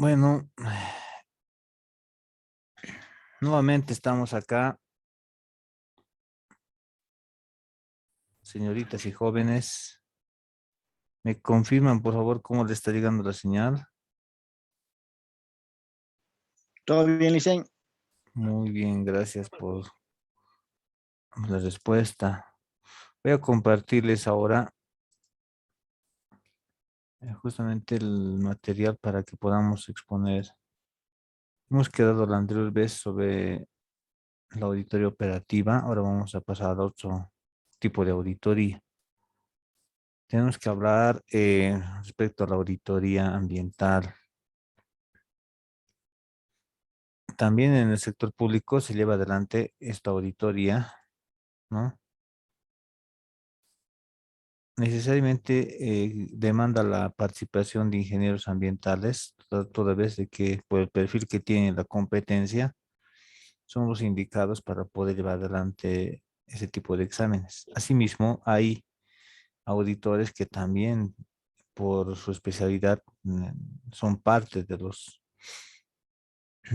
Bueno, nuevamente estamos acá, señoritas y jóvenes. ¿Me confirman, por favor, cómo le está llegando la señal? Todo bien, Licen. Muy bien, gracias por la respuesta. Voy a compartirles ahora justamente el material para que podamos exponer. Hemos quedado la anterior vez sobre la auditoría operativa. Ahora vamos a pasar a otro tipo de auditoría. Tenemos que hablar respecto a la auditoría ambiental. También en el sector público se lleva adelante esta auditoría, ¿no? Necesariamente demanda la participación de ingenieros ambientales, toda vez de que por el perfil que tienen la competencia, son los indicados para poder llevar adelante ese tipo de exámenes. Asimismo, hay auditores que también, por su especialidad, son parte de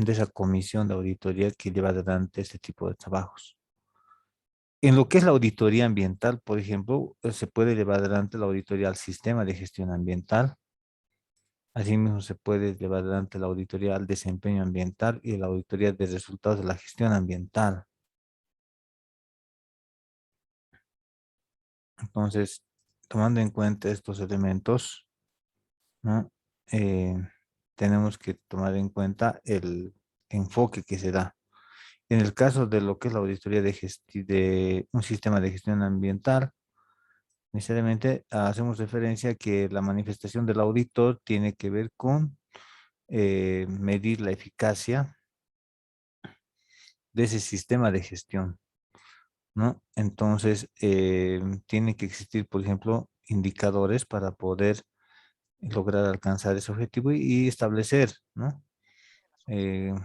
esa comisión de auditoría que lleva adelante este tipo de trabajos. En lo que es la auditoría ambiental, por ejemplo, se puede llevar adelante la auditoría al sistema de gestión ambiental. Asimismo, se puede llevar adelante la auditoría al desempeño ambiental y la auditoría de resultados de la gestión ambiental. Entonces, tomando en cuenta estos elementos, ¿no? Eh, tenemos que tomar en cuenta el enfoque que se da. En el caso de lo que es la auditoría de un sistema de gestión ambiental, necesariamente hacemos referencia a que la manifestación del auditor tiene que ver con medir la eficacia de ese sistema de gestión, ¿no? Entonces, tiene que existir, por ejemplo, indicadores para poder lograr alcanzar ese objetivo y establecer, ¿no? Eh,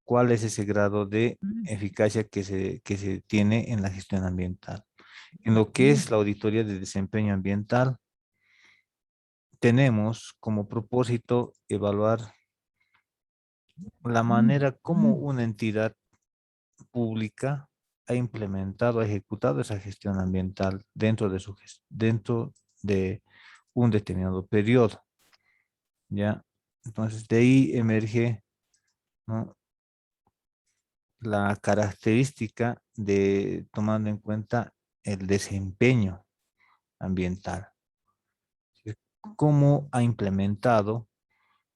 ¿Cuál es ese grado de eficacia que se tiene en la gestión ambiental? En lo que es la auditoría de desempeño ambiental, tenemos como propósito evaluar la manera como una entidad pública ha implementado, ha ejecutado esa gestión ambiental dentro de un determinado periodo, ¿ya? Entonces, de ahí emerge, ¿no?, la característica de tomando en cuenta el desempeño ambiental. ¿Cómo ha implementado?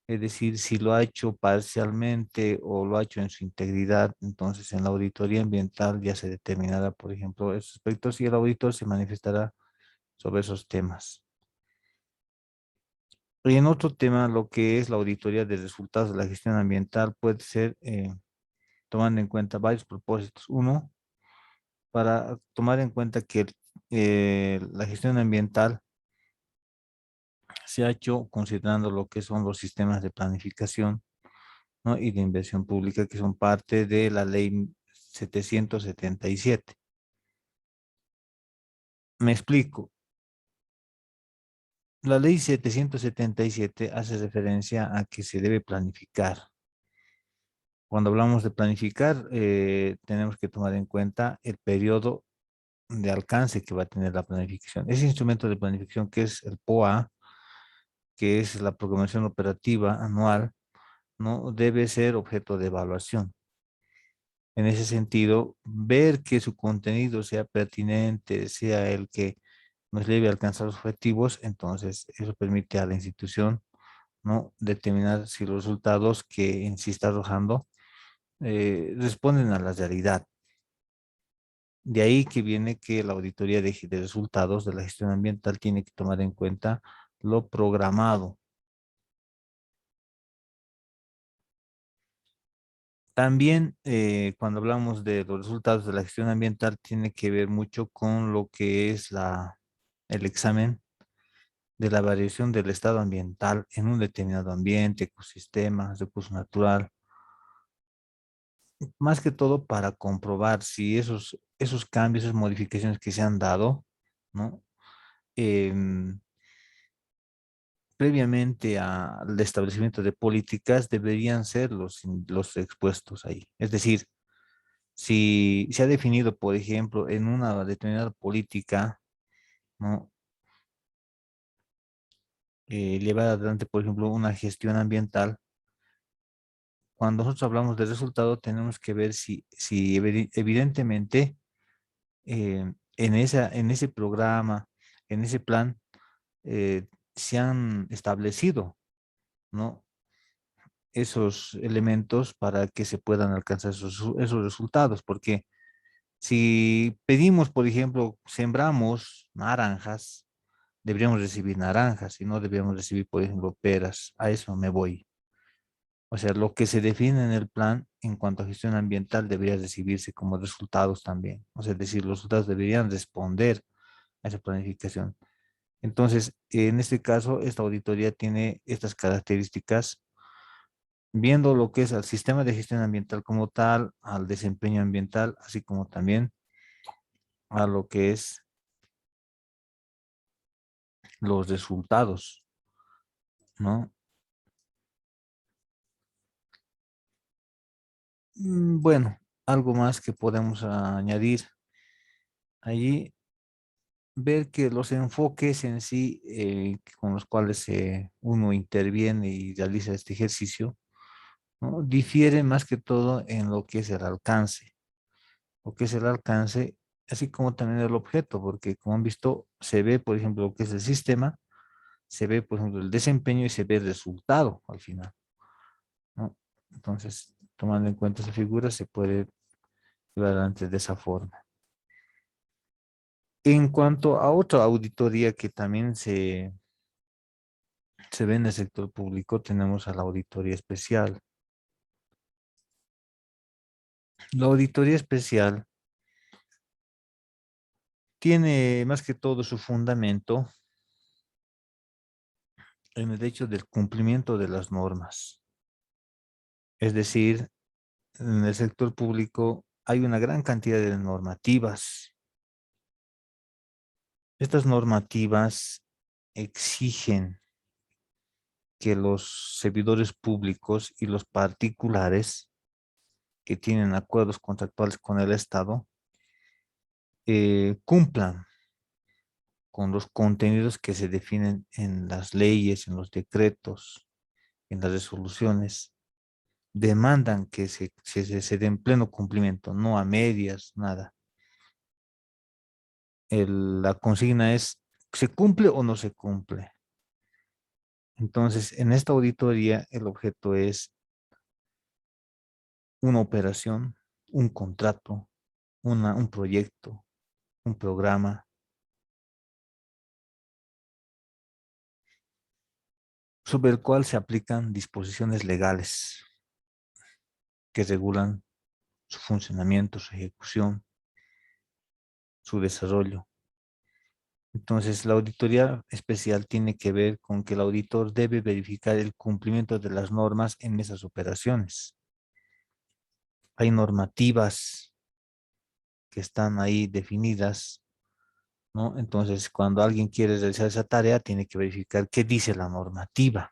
Es decir, si lo ha hecho parcialmente o lo ha hecho en su integridad, entonces en la auditoría ambiental ya se determinará, por ejemplo, esos aspectos y el auditor se manifestará sobre esos temas. Y en otro tema, lo que es la auditoría de resultados de la gestión ambiental puede ser tomando en cuenta varios propósitos. Uno, para tomar en cuenta que la gestión ambiental se ha hecho considerando lo que son los sistemas de planificación, ¿no?, y de inversión pública que son parte de la ley 777. Me explico. La ley 777 hace referencia a que se debe planificar. Cuando hablamos de planificar, tenemos que tomar en cuenta el periodo de alcance que va a tener la planificación. Ese instrumento de planificación que es el POA, que es la programación operativa anual, ¿no?, debe ser objeto de evaluación. En ese sentido, ver que su contenido sea pertinente, sea el que nos lleve a alcanzar los objetivos, entonces eso permite a la institución, ¿no?, determinar si los resultados que en sí está arrojando responden a la realidad. De ahí que viene que la auditoría de resultados de la gestión ambiental tiene que tomar en cuenta lo programado. También cuando hablamos de los resultados de la gestión ambiental tiene que ver mucho con lo que es el examen de la variación del estado ambiental en un determinado ambiente, ecosistema, recurso natural, más que todo para comprobar si esos cambios, esas modificaciones que se han dado, ¿no?, em, previamente al establecimiento de políticas deberían ser los expuestos ahí. Es decir, si se ha definido, por ejemplo, en una determinada política, ¿no? Llevar adelante, por ejemplo, una gestión ambiental. Cuando nosotros hablamos de resultado, tenemos que ver si evidentemente en ese programa, en ese plan, se han establecido, ¿no? Esos elementos para que se puedan alcanzar esos resultados, porque si pedimos, por ejemplo, sembramos naranjas, deberíamos recibir naranjas y no deberíamos recibir, por ejemplo, peras. A eso me voy. O sea, lo que se define en el plan en cuanto a gestión ambiental debería recibirse como resultados también. O sea, es decir, los resultados deberían responder a esa planificación. Entonces, en este caso, esta auditoría tiene estas características, viendo lo que es al sistema de gestión ambiental como tal, al desempeño ambiental, así como también a lo que es los resultados, ¿no? Bueno, algo más que podemos añadir allí, ver que los enfoques en sí con los cuales uno interviene y realiza este ejercicio, ¿no? Difiere más que todo en lo que es el alcance, lo que es el alcance, así como también el objeto, porque como han visto, se ve, por ejemplo, lo que es el sistema, se ve, por ejemplo, el desempeño y se ve el resultado al final, ¿no? Entonces, tomando en cuenta esa figura, se puede llevar adelante de esa forma. En cuanto a otra auditoría que también se ve en el sector público, tenemos a la auditoría especial. La auditoría especial tiene más que todo su fundamento en el hecho del cumplimiento de las normas. Es decir, en el sector público hay una gran cantidad de normativas. Estas normativas exigen que los servidores públicos y los particulares que tienen acuerdos contractuales con el Estado cumplan con los contenidos que se definen en las leyes, en los decretos, en las resoluciones. Demandan que se dé en pleno cumplimiento, no a medias, nada. La consigna es, ¿se cumple o no se cumple? Entonces, en esta auditoría, el objeto es una operación, un contrato, un proyecto, un programa, sobre el cual se aplican disposiciones legales que regulan su funcionamiento, su ejecución, su desarrollo. Entonces, la auditoría especial tiene que ver con que el auditor debe verificar el cumplimiento de las normas en esas operaciones. Hay normativas que están ahí definidas, ¿no? Entonces, cuando alguien quiere realizar esa tarea, tiene que verificar qué dice la normativa,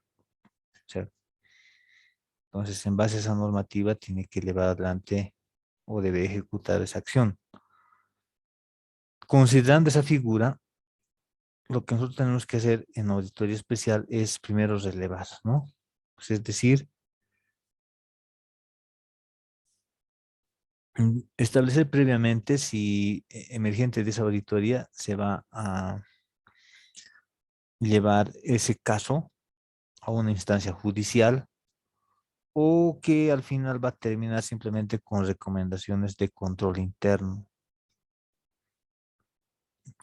¿cierto? Entonces, en base a esa normativa, tiene que llevar adelante o debe ejecutar esa acción. Considerando esa figura, lo que nosotros tenemos que hacer en auditoría especial es primero relevar, ¿no? Pues es decir, establecer previamente si emergente de esa auditoría se va a llevar ese caso a una instancia judicial o que al final va a terminar simplemente con recomendaciones de control interno.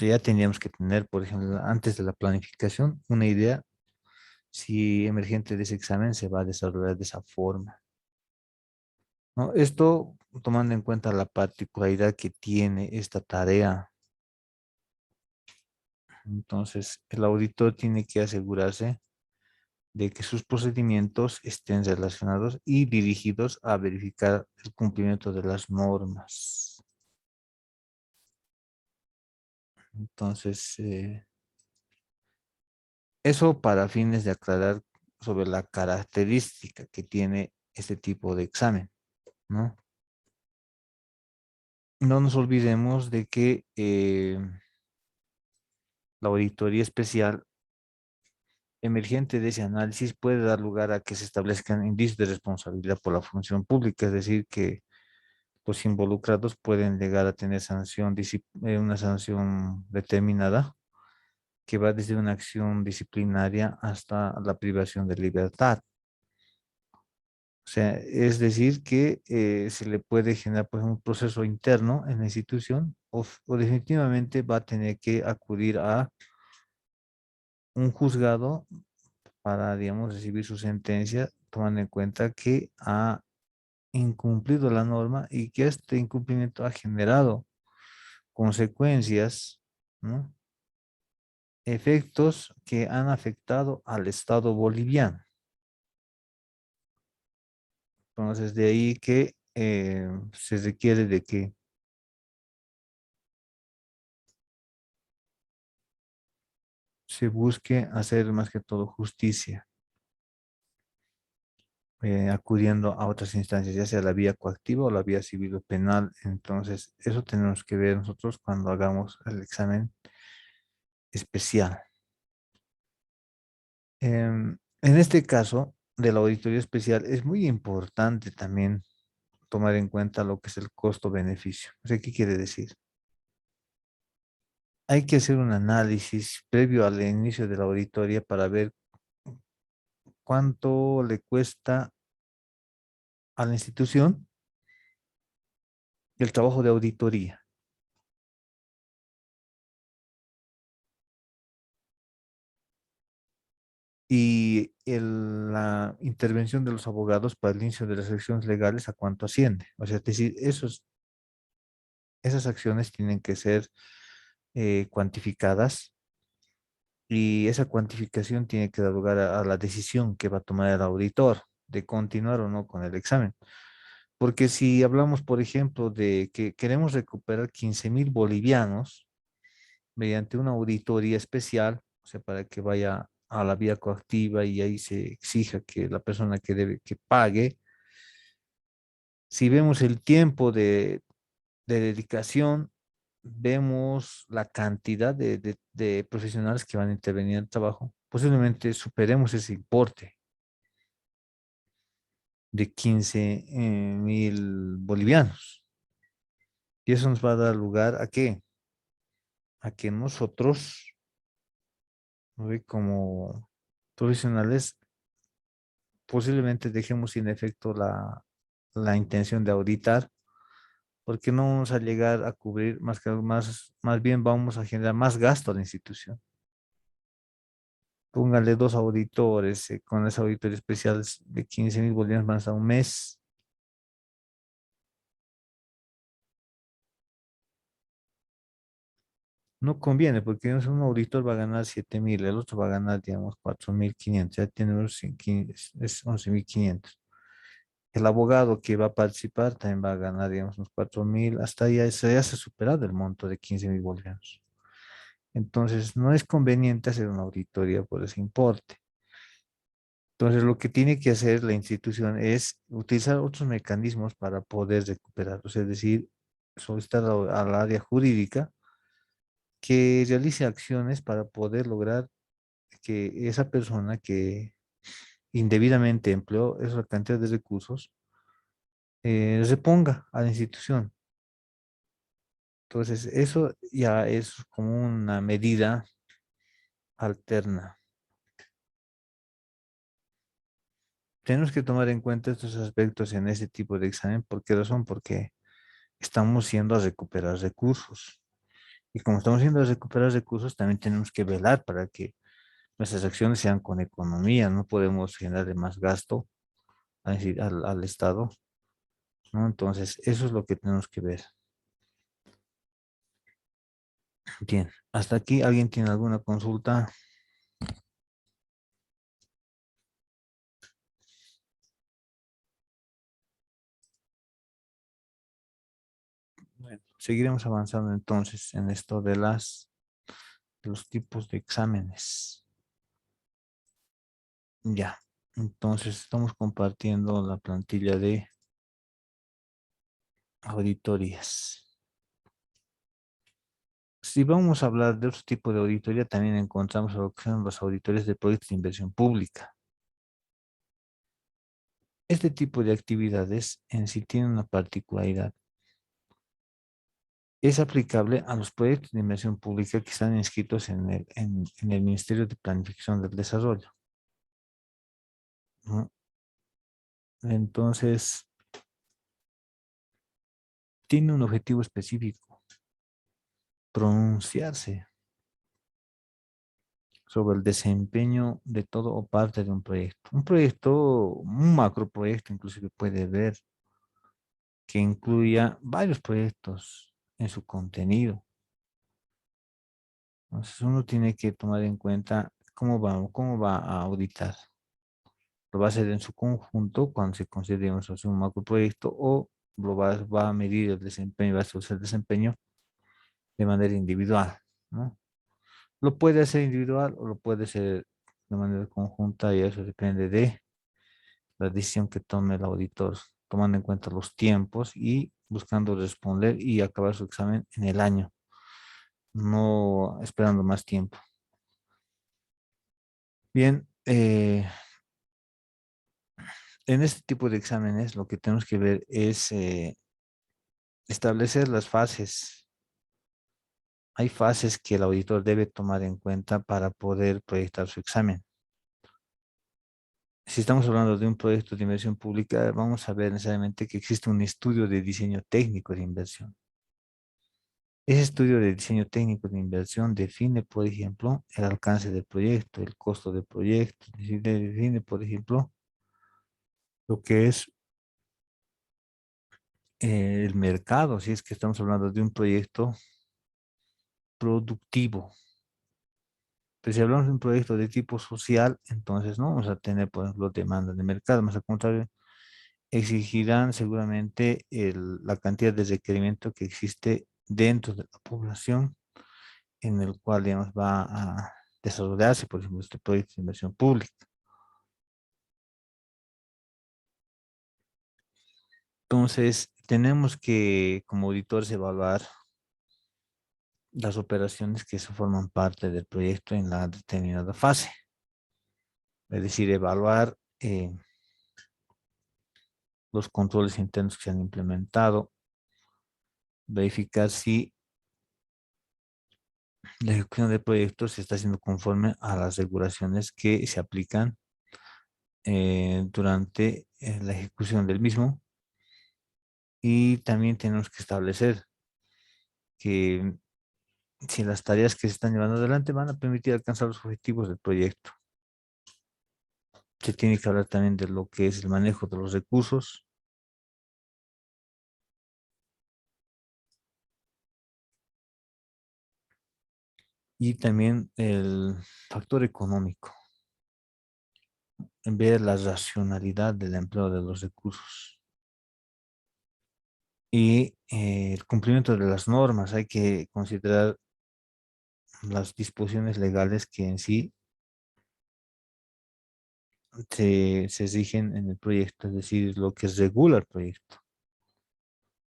Ya tendríamos que tener, por ejemplo, antes de la planificación, una idea si emergente de ese examen se va a desarrollar de esa forma, ¿no? Esto tomando en cuenta la particularidad que tiene esta tarea. Entonces, el auditor tiene que asegurarse de que sus procedimientos estén relacionados y dirigidos a verificar el cumplimiento de las normas. Entonces, Eso para fines de aclarar sobre la característica que tiene este tipo de examen, ¿no? No nos olvidemos de que la auditoría especial emergente de ese análisis puede dar lugar a que se establezcan indicios de responsabilidad por la función pública, es decir, que los involucrados pueden llegar a tener una sanción determinada que va desde una acción disciplinaria hasta la privación de libertad. O sea, es decir, que se le puede generar pues, un proceso interno en la institución o definitivamente va a tener que acudir a un juzgado para, digamos, recibir su sentencia, tomando en cuenta que ha incumplido la norma y que este incumplimiento ha generado consecuencias, ¿no? Efectos que han afectado al Estado boliviano. Entonces, de ahí que se requiere de que se busque hacer más que todo justicia, acudiendo a otras instancias, ya sea la vía coactiva o la vía civil o penal. Entonces, eso tenemos que ver nosotros cuando hagamos el examen especial. En este caso de la auditoría especial es muy importante también tomar en cuenta lo que es el costo-beneficio. O sea, ¿qué quiere decir? Hay que hacer un análisis previo al inicio de la auditoría para ver cuánto le cuesta a la institución el trabajo de auditoría. Y la intervención de los abogados para el inicio de las acciones legales a cuánto asciende. O sea, es decir, esas acciones tienen que ser cuantificadas y esa cuantificación tiene que dar lugar a la decisión que va a tomar el auditor de continuar o no con el examen. Porque si hablamos, por ejemplo, de que queremos recuperar 15.000 bolivianos mediante una auditoría especial, o sea, para que vaya a la vía coactiva y ahí se exija que la persona que debe que pague, si vemos el tiempo de dedicación, vemos la cantidad de profesionales que van a intervenir en el trabajo, posiblemente superemos ese importe de 15.000 bolivianos. Y eso nos va a dar lugar a qué? A que nosotros, ¿no ve? Como profesionales, posiblemente dejemos sin efecto la intención de auditar, porque no vamos a llegar a cubrir más bien vamos a generar más gasto a la institución. Póngale dos auditores, con ese auditor especial de 15.000 bolivianos más a un mes. No conviene, porque un auditor va a ganar 7.000, el otro va a ganar, digamos, 4.500, ya tenemos es 11.500. El abogado que va a participar también va a ganar, digamos, unos 4.000, hasta ya se ha superado el monto de 15.000 bolivianos. Entonces, no es conveniente hacer una auditoría por ese importe. Entonces, lo que tiene que hacer la institución es utilizar otros mecanismos para poder recuperar, o sea, es decir, solicitar al área jurídica que realice acciones para poder lograr que esa persona que indebidamente empleó esa cantidad de recursos reponga a la institución. Entonces, eso ya es como una medida alterna. Tenemos que tomar en cuenta estos aspectos en ese tipo de examen. ¿Por qué razón? Porque estamos yendo a recuperar recursos. Y como estamos yendo a recuperar recursos, también tenemos que velar para que nuestras acciones sean con economía. No podemos generar más gasto al Estado, ¿no? Entonces, eso es lo que tenemos que ver. Bien, hasta aquí, ¿alguien tiene alguna consulta? Bueno, seguiremos avanzando entonces en esto de los tipos de exámenes. Ya. Entonces estamos compartiendo la plantilla de auditorías. Si vamos a hablar de otro tipo de auditoría, también encontramos lo que son las auditorías de proyectos de inversión pública. Este tipo de actividades en sí tiene una particularidad. Es aplicable a los proyectos de inversión pública que están inscritos en el Ministerio de Planificación del Desarrollo, ¿no? Entonces, tiene un objetivo específico: pronunciarse sobre el desempeño de todo o parte de un proyecto. Un proyecto, un macroproyecto inclusive puede ver, que incluya varios proyectos en su contenido. Entonces uno tiene que tomar en cuenta cómo va a auditar. Lo va a hacer en su conjunto cuando se considere un macroproyecto, o va a medir el desempeño, va a estudiar el desempeño de manera individual, ¿no? Lo puede hacer individual o lo puede hacer de manera conjunta, y eso depende de la decisión que tome el auditor, tomando en cuenta los tiempos y buscando responder y acabar su examen en el año, no esperando más tiempo. Bien, en este tipo de exámenes lo que tenemos que ver es establecer las fases. Hay fases que el auditor debe tomar en cuenta para poder proyectar su examen. Si estamos hablando de un proyecto de inversión pública, vamos a ver necesariamente que existe un estudio de diseño técnico de inversión. Ese estudio de diseño técnico de inversión define, por ejemplo, el alcance del proyecto, el costo del proyecto, define, por ejemplo, lo que es el mercado, si es que estamos hablando de un proyecto productivo. Pero si hablamos de un proyecto de tipo social, entonces no vamos a tener, por ejemplo, demanda de mercado, más al contrario, exigirán seguramente la cantidad de requerimiento que existe dentro de la población en el cual, digamos, va a desarrollarse, por ejemplo, este proyecto de inversión pública. Entonces, tenemos que, como auditores, evaluar las operaciones que se forman parte del proyecto en la determinada fase. Es decir, evaluar los controles internos que se han implementado, verificar si la ejecución del proyecto se está haciendo conforme a las regulaciones que se aplican durante la ejecución del mismo. Y también tenemos que establecer que si las tareas que se están llevando adelante van a permitir alcanzar los objetivos del proyecto. Se tiene que hablar también de lo que es el manejo de los recursos y también el factor económico, en ver la racionalidad del empleo de los recursos y el cumplimiento de las normas. Hay que considerar las disposiciones legales que en sí se rigen en el proyecto, es decir, lo que regula el proyecto.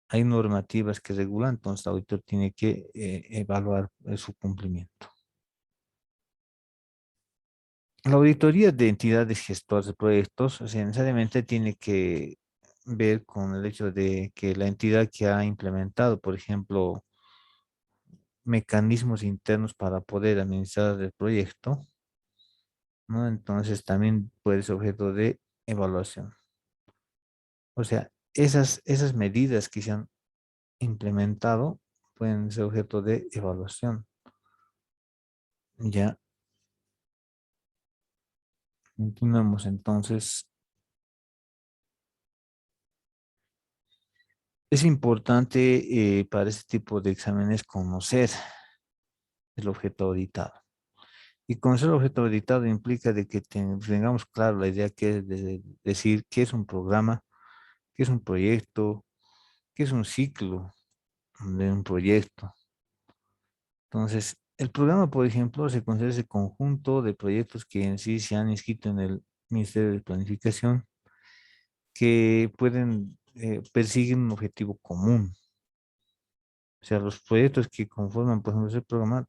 Hay normativas que regulan, entonces el auditor tiene que evaluar su cumplimiento. La auditoría de entidades gestoras de proyectos, o sea, necesariamente tiene que ver con el hecho de que la entidad que ha implementado, por ejemplo, mecanismos internos para poder administrar el proyecto, ¿no? Entonces también puede ser objeto de evaluación. O sea, esas medidas que se han implementado pueden ser objeto de evaluación. Ya, continuamos entonces. Es importante para este tipo de exámenes conocer el objeto auditado. Y conocer el objeto auditado implica de que tengamos claro la idea que es de decir qué es un programa, qué es un proyecto, qué es un ciclo de un proyecto. Entonces, el programa, por ejemplo, se considera ese conjunto de proyectos que en sí se han inscrito en el Ministerio de Planificación, que pueden persiguen un objetivo común. O sea, los proyectos que conforman, por ejemplo, ese programa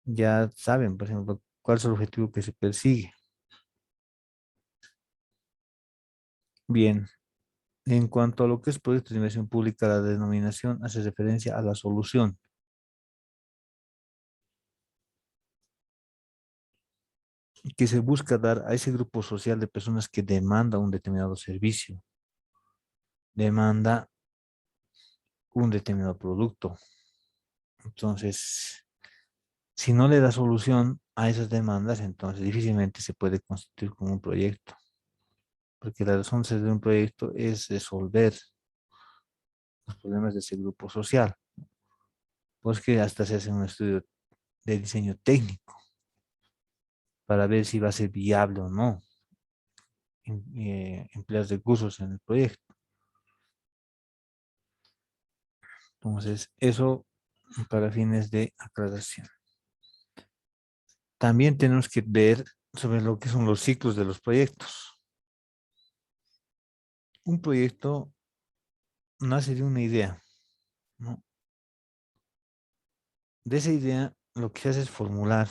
ya saben, por ejemplo, cuál es el objetivo que se persigue. Bien, en cuanto a lo que es proyecto de inversión pública, la denominación hace referencia a la solución que se busca dar a ese grupo social de personas que demanda un determinado servicio, demanda un determinado producto. Entonces, si no le da solución a esas demandas, entonces difícilmente se puede constituir como un proyecto, porque la razón de ser de un proyecto es resolver los problemas de ese grupo social, pues que hasta se hace un estudio de diseño técnico para ver si va a ser viable o no emplear recursos en el proyecto. Entonces, eso para fines de aclaración. También tenemos que ver sobre lo que son los ciclos de los proyectos. Un proyecto nace de una idea, ¿no? De esa idea, lo que se hace es formular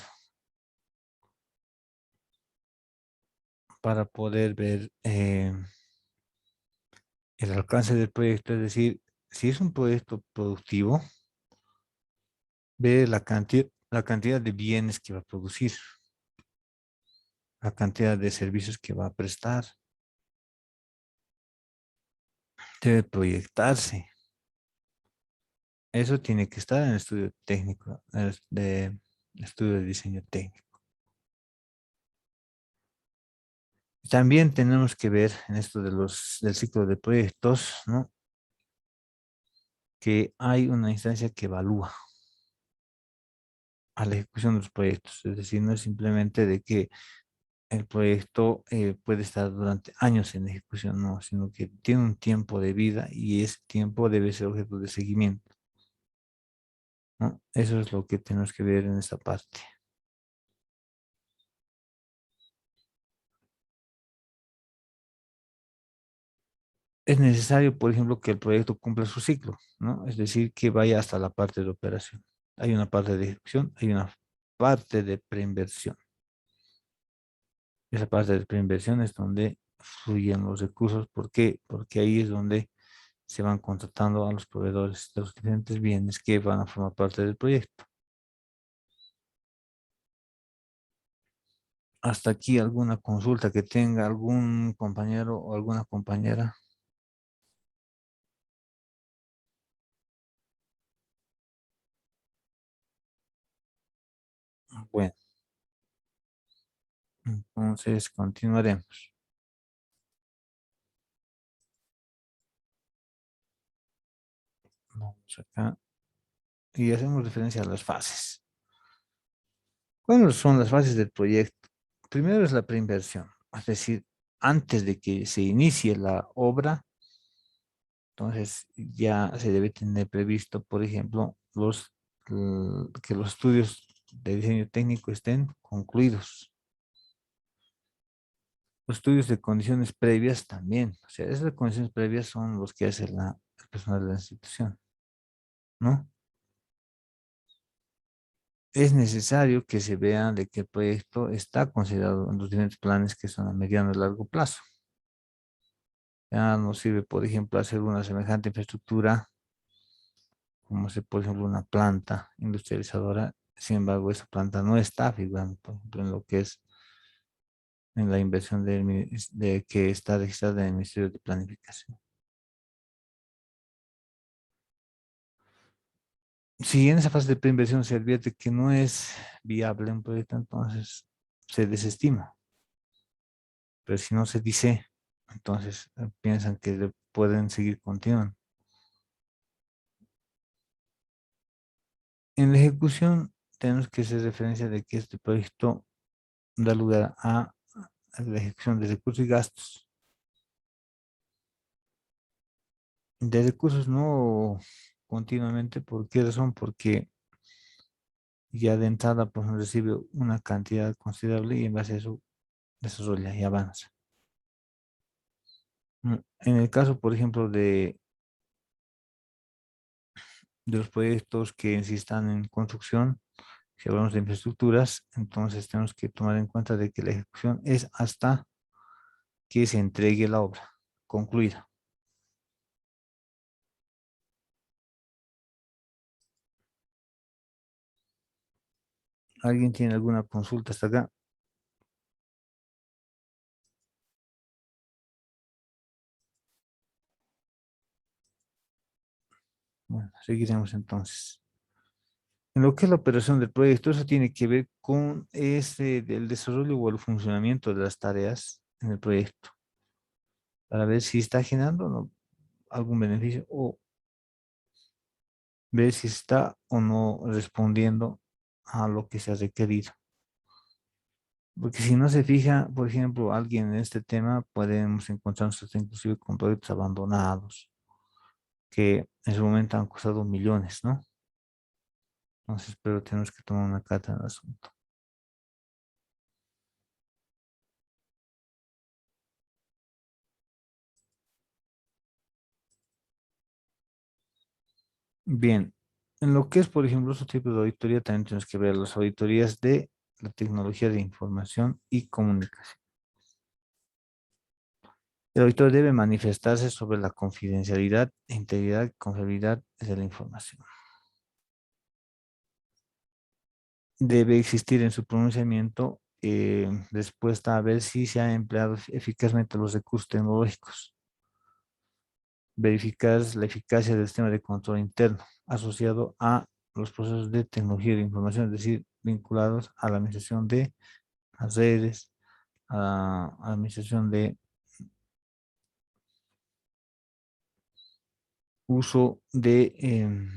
para poder ver el alcance del proyecto, es decir, si es un proyecto productivo, ver la cantidad de bienes que va a producir, la cantidad de servicios que va a prestar, debe proyectarse. Eso tiene que estar en el estudio técnico, de estudio de diseño técnico. También tenemos que ver en esto del ciclo de proyectos, ¿no? Que hay una instancia que evalúa a la ejecución de los proyectos. Es decir, no es simplemente de que el proyecto puede estar durante años en ejecución, no, sino que tiene un tiempo de vida y ese tiempo debe ser objeto de seguimiento, ¿no? Eso es lo que tenemos que ver en esta parte. Es necesario, por ejemplo, que el proyecto cumpla su ciclo, ¿no? Es decir, que vaya hasta la parte de operación. Hay una parte de ejecución, hay una parte de preinversión. Esa parte de preinversión es donde fluyen los recursos. ¿Por qué? Porque ahí es donde se van contratando a los proveedores de los diferentes bienes que van a formar parte del proyecto. Hasta aquí alguna consulta que tenga algún compañero o alguna compañera. Bueno, entonces continuaremos. Vamos acá y hacemos referencia a las fases. ¿Cuáles son las fases del proyecto? Primero es la preinversión, es decir, antes de que se inicie la obra, entonces ya se debe tener previsto, por ejemplo, que los estudios de diseño técnico estén concluidos. Los estudios de condiciones previas también, o sea, esas condiciones previas son los que hace el personal de la institución, ¿no? Es necesario que se vea de que el proyecto está considerado en los diferentes planes que son a mediano y largo plazo. Ya nos sirve, por ejemplo, hacer una semejante infraestructura, como ser, por ejemplo, una planta industrializadora. Sin embargo, esa planta no está figurando, por ejemplo, en lo que es en la inversión de que está registrada en el Ministerio de Planificación. Si en esa fase de preinversión se advierte que no es viable un proyecto, entonces se desestima. Pero si no se dice, entonces piensan que pueden seguir continuando. En la ejecución tenemos que hacer referencia de que este proyecto da lugar a la ejecución de recursos y gastos. De recursos no continuamente, ¿por qué razón? Porque ya de entrada pues recibe una cantidad considerable y en base a eso desarrolla y avanza. En el caso, por ejemplo, de los proyectos que en sí están en construcción, si hablamos de infraestructuras, entonces tenemos que tomar en cuenta de que la ejecución es hasta que se entregue la obra concluida. ¿Alguien tiene alguna consulta hasta acá? Bueno, seguiremos entonces. En lo que es la operación del proyecto, eso tiene que ver con el desarrollo o el funcionamiento de las tareas en el proyecto, para ver si está generando o no algún beneficio o ver si está o no respondiendo a lo que se ha requerido. Porque si no se fija, por ejemplo, alguien en este tema, podemos encontrarnos hasta inclusive con proyectos abandonados que en su momento han costado millones, ¿no? Entonces, pero tenemos que tomar una carta en el asunto. Bien, en lo que es, por ejemplo, otro tipo de auditoría, también tenemos que ver las auditorías de la tecnología de información y comunicación. El auditor debe manifestarse sobre la confidencialidad, integridad y confiabilidad de la información. Debe existir en su pronunciamiento respuesta a ver si se han empleado eficazmente los recursos tecnológicos. Verificar la eficacia del sistema de control interno asociado a los procesos de tecnología de información, es decir, vinculados a la administración de las redes, a la administración de uso de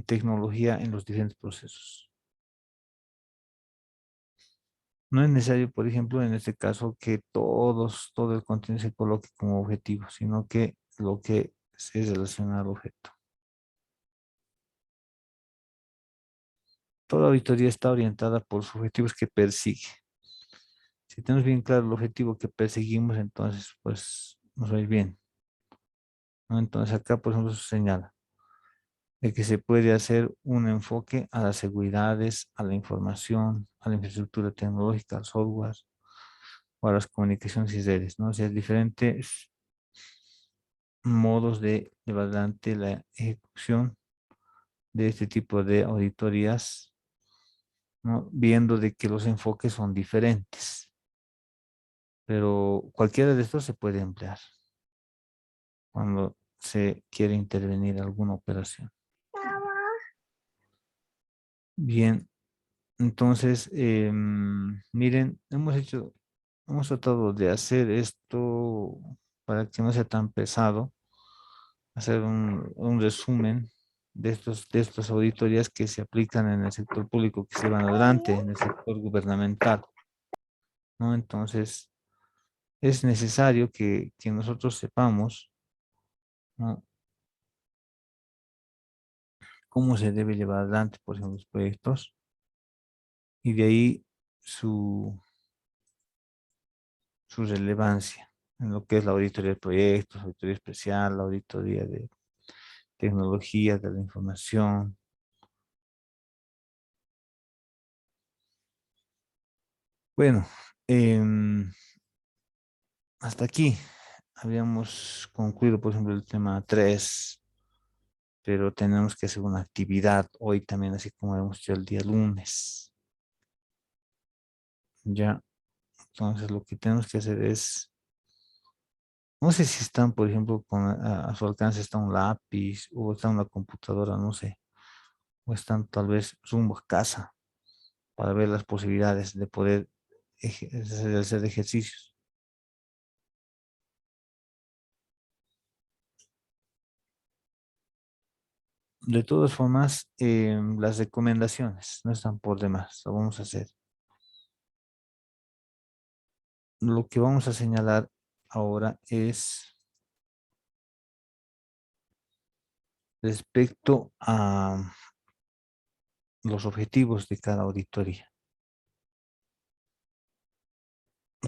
tecnología en los diferentes procesos. No es necesario, por ejemplo, en este caso, que todo el contenido se coloque como objetivo, sino que lo que se relaciona al objeto. Toda auditoría está orientada por los objetivos que persigue. Si tenemos bien claro el objetivo que perseguimos, entonces, pues, nos va a ir bien, ¿no? Entonces, acá, por ejemplo, se señala de que se puede hacer un enfoque a las seguridades, a la información, a la infraestructura tecnológica, al software o a las comunicaciones y redes, ¿no? O sea, diferentes modos de llevar adelante la ejecución de este tipo de auditorías, ¿no? Viendo de que los enfoques son diferentes, pero cualquiera de estos se puede emplear cuando se quiere intervenir alguna operación. Bien, entonces, miren, hemos tratado de hacer esto para que no sea tan pesado, hacer un resumen de estas auditorías que se aplican en el sector público, que se van adelante en el sector gubernamental, ¿no? Entonces, es necesario que nosotros sepamos, ¿no?, cómo se debe llevar adelante, por ejemplo, los proyectos, y de ahí su, su relevancia en lo que es la auditoría de proyectos, auditoría especial, la auditoría de tecnología de la información. Bueno, hasta aquí habíamos concluido, por ejemplo, el tema 3, pero tenemos que hacer una actividad hoy también, así como hemos hecho el día lunes. Ya, entonces lo que tenemos que hacer es, no sé si están, por ejemplo, a su alcance está un lápiz o está una computadora, no sé, o están tal vez rumbo a casa para ver las posibilidades de poder hacer ejercicios. De todas formas, las recomendaciones no están por demás, lo vamos a hacer. Lo que vamos a señalar ahora es respecto a los objetivos de cada auditoría.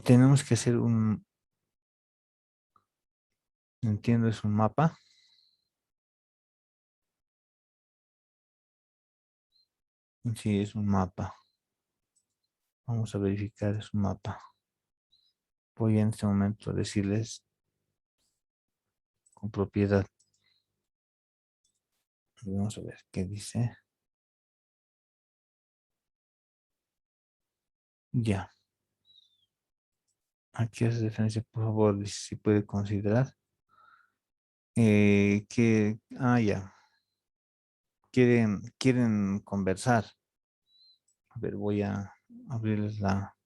tenemos que hacer entiendo, es un mapa. Sí, es un mapa. Vamos a verificar, es un mapa. Voy en este momento a decirles con propiedad. Vamos a ver qué dice. Ya. Aquí hace referencia, por favor, dice si puede considerar ya, quieren conversar. A ver, voy a abrirles la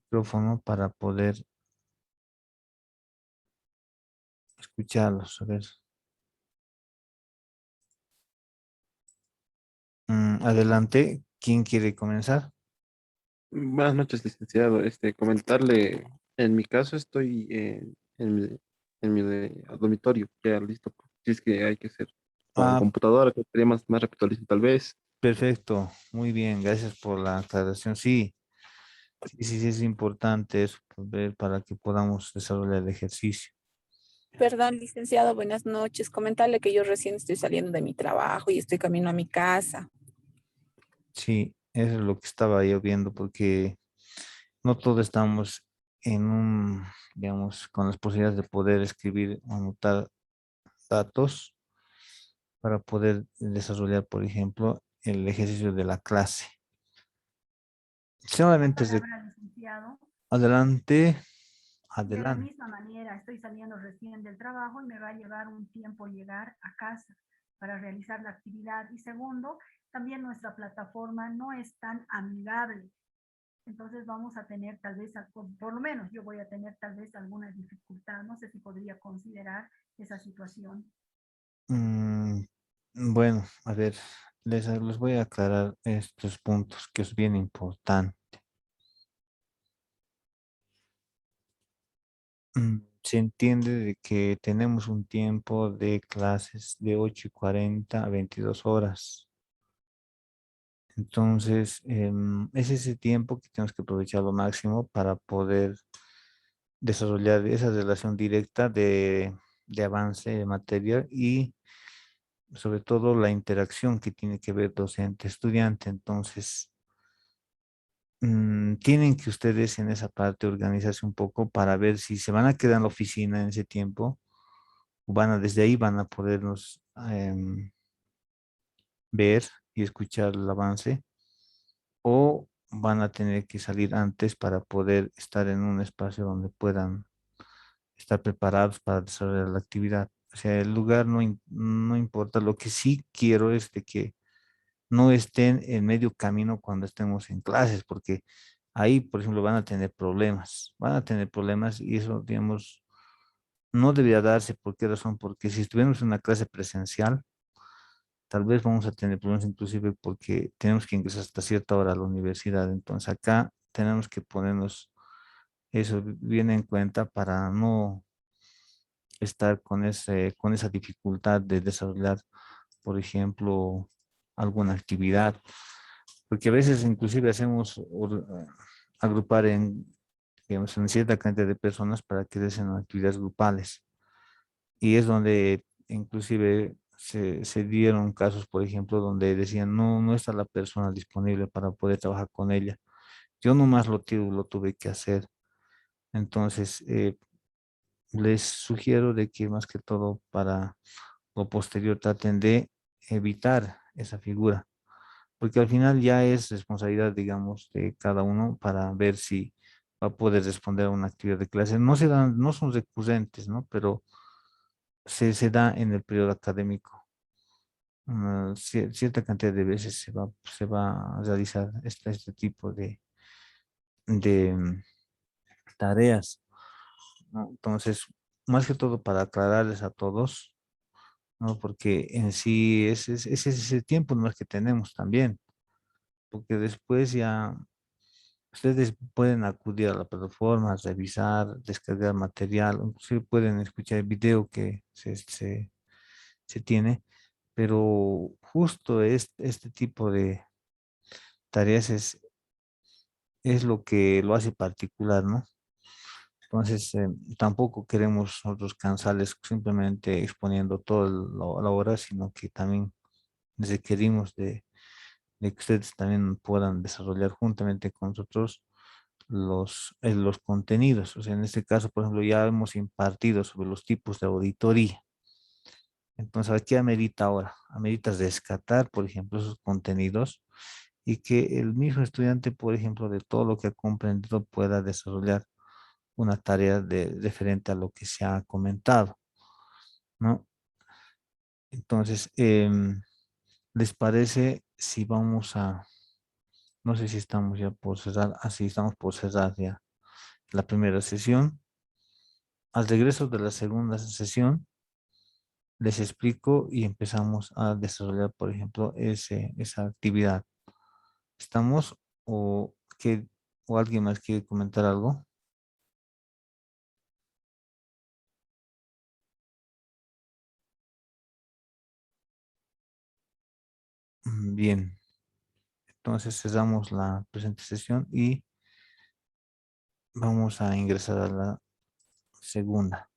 micrófono para poder escucharlos. A ver. Adelante, ¿quién quiere comenzar? Buenas noches, licenciado. Comentarle, en mi caso estoy en mi dormitorio, ya listo. Si es que hay que hacer con Ah, computadora, que sería más rápido, listo, tal vez. perfecto, muy bien, gracias por la aclaración. Sí, sí, sí, sí, es importante eso, pues, ver para que podamos desarrollar el ejercicio. Perdón, licenciado, buenas noches. Comentarle que yo recién estoy saliendo de mi trabajo y estoy camino a mi casa. Sí, eso es lo que estaba yo viendo, porque no todos estamos en digamos, con las posibilidades de poder escribir o anotar datos para poder desarrollar, por ejemplo, el ejercicio de la clase. Solamente es de Palabra, licenciado. adelante, De la adelante. misma manera, estoy saliendo recién del trabajo y me va a llevar un tiempo llegar a casa para realizar la actividad. Y segundo, también nuestra plataforma no es tan amigable. Entonces vamos a tener tal vez, por lo menos yo voy a tener tal vez alguna dificultad. No sé si podría considerar esa situación. Mm, bueno, a ver, les voy a aclarar estos puntos que es bien importante. Se entiende de que tenemos un tiempo de clases de 8:40 a 22 horas. Entonces, es ese tiempo que tenemos que aprovechar lo máximo para poder desarrollar esa relación directa de avance de materia y sobre todo la interacción que tiene que ver docente-estudiante. Entonces, tienen que ustedes en esa parte organizarse un poco para ver si se van a quedar en la oficina en ese tiempo, o desde ahí van a podernos ver y escuchar el avance, o van a tener que salir antes para poder estar en un espacio donde puedan estar preparados para desarrollar la actividad. O sea, el lugar no importa. Lo que sí quiero es de que no estén en medio camino cuando estemos en clases, porque ahí, por ejemplo, van a tener problemas y eso, digamos, no debería darse. ¿Por qué razón? Porque si estuviéramos en una clase presencial, tal vez vamos a tener problemas inclusive porque tenemos que ingresar hasta cierta hora a la universidad. Entonces acá tenemos que ponernos eso bien en cuenta para no estar con esa dificultad de desarrollar, por ejemplo, alguna actividad, porque a veces inclusive hacemos agrupar digamos, en cierta cantidad de personas para que hacen actividades grupales. Y es donde inclusive se dieron casos, por ejemplo, donde decían, no está la persona disponible para poder trabajar con ella. Yo nomás lo tuve que hacer. Entonces, les sugiero de que más que todo para lo posterior traten de evitar esa figura, porque al final ya es responsabilidad, digamos, de cada uno para ver si va a poder responder a una actividad de clase. No son recurrentes, ¿no? Pero se da en el periodo académico. Cierta cantidad de veces se va a realizar este tipo de tareas, ¿no? Entonces, más que todo para aclararles a todos, ¿no? Porque en sí es ese tiempo más que tenemos también, porque después ya ustedes pueden acudir a la plataforma, revisar, descargar material, inclusive pueden escuchar el video que se tiene, pero justo este tipo de tareas es es lo que lo hace particular, ¿no? Entonces, tampoco queremos nosotros cansarles simplemente exponiendo toda la hora, sino que también les requerimos de que ustedes también puedan desarrollar juntamente con nosotros los contenidos. O sea, en este caso, por ejemplo, ya hemos impartido sobre los tipos de auditoría. Entonces, aquí amerita ahora, amerita rescatar, por ejemplo, esos contenidos y que el mismo estudiante, por ejemplo, de todo lo que ha comprendido pueda desarrollar una tarea referente a lo que se ha comentado, ¿no? Entonces, ¿les parece si vamos a, no sé si estamos ya por cerrar, así estamos por cerrar ya la primera sesión? Al regreso de la segunda sesión, les explico y empezamos a desarrollar, por ejemplo, esa actividad. ¿Estamos o, qué, o alguien más quiere comentar algo? Bien, entonces cerramos la presente sesión y vamos a ingresar a la segunda.